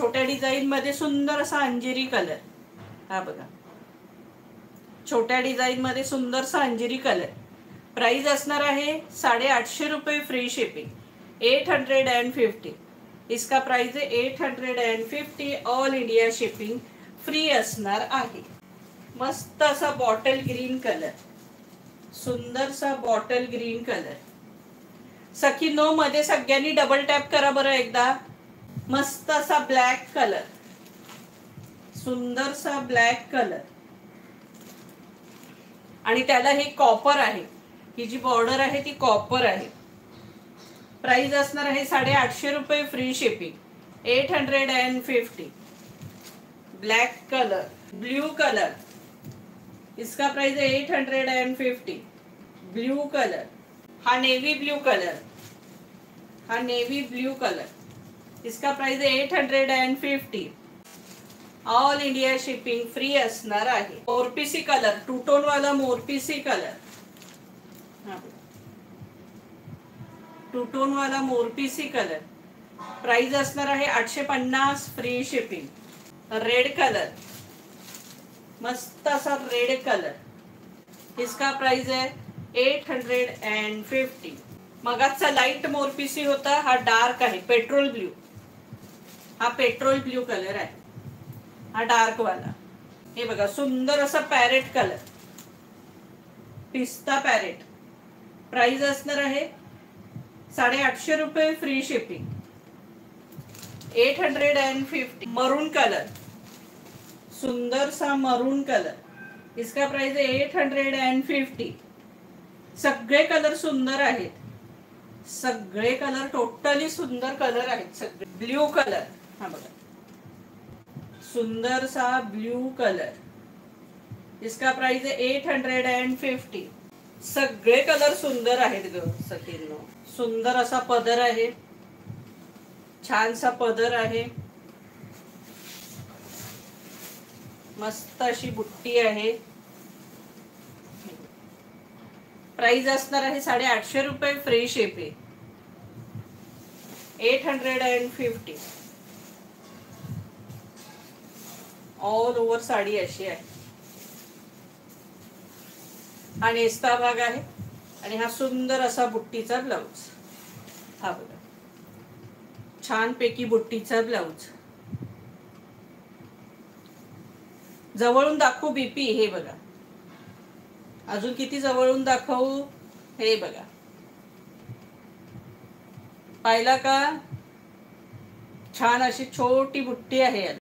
छोट्या डिझाईन मध्ये सुंदर असा अंजिरी कलर, हा बघा छोट्या डिझाईन मध्ये सुंदरसा अंजिरी कलर. प्राइस असणार आहे 850 रुपये फ्री शिपिंग, 850. इसका प्राइस है 850. ऑल इंडिया शिपिंग फ्री असणार आहे. मस्त असा बॉटल ग्रीन कलर, सुंदरसा बॉटल ग्रीन कलर. सखीनो मध्ये सगळ्यांनी डबल टॅप करा बरं एकदा. मस्त असा ब्लॅक कलर, सुंदरसा ब्लॅक कलर आणि त्याला हे कॉपर आहे. ही जी बॉर्डर आहे ती कॉपर आहे. प्राइस असणार आहे 850 रुपये free shipping, 850. Black colour, blue colour, इसका प्राइस है 850. ब्ल्यू कलर, हा नेवी ब्ल्यू कलर, हा नेवी ब्ल्यू कलर, इसका प्राइस है 850. ऑल इंडिया शिपिंग फ्री असणार आहे. मोरपीसी कलर, टू टोन वाला मोरपीसी कलर, टू टोन वाला मोरपीसी कलर. प्राइस असणार आहे 850 फ्री शिपिंग. रेड कलर, मस्त असा रेड कलर, इसका प्राइस है 850. मगाचा लाईट मोरपीसी होता, हा डार्क आहे पेट्रोल ब्ल्यू. हा पेट्रोल ब्ल्यू कलर आहे, हा डार्क वाला. हे बघा सुंदर असा पॅरेट कलर, पिस्ता पॅरेट. प्राइस असणार आहे 850 रुपये फ्री शिपिंग, 850. मरून कलर, सुंदर सा मरून कलर, इसका प्राइस है 850. सगळे कलर सुंदर आहेत, सगळे कलर टोटली सुंदर कलर आहेत सगळे. ब्ल्यू कलर, हा बघा सुंदर सा ब्ल्यू कलर, इसका प्राइस है 850. सगळे कलर सुंदर आहेत ग सखींनो. सुंदर असा पदर आहे, छानसा पदर आहे, मस्त अशी बुट्टी आहे. प्राइस असणार आहे 850 रुपये free shipping, 850. All over sari अशी आहे. हा नेस्ता भाग आहे आणि हा सुंदर असा बुट्टीचा ब्लाउज. हा बघा छान पैकी बुट्टीचा ब्लाउज. जवळून दाखवू बीपी, हे बघा अजून किती जवळून दाखवू, हे बघा पाहिला का. छान अशी छोटी बुट्टी आहे.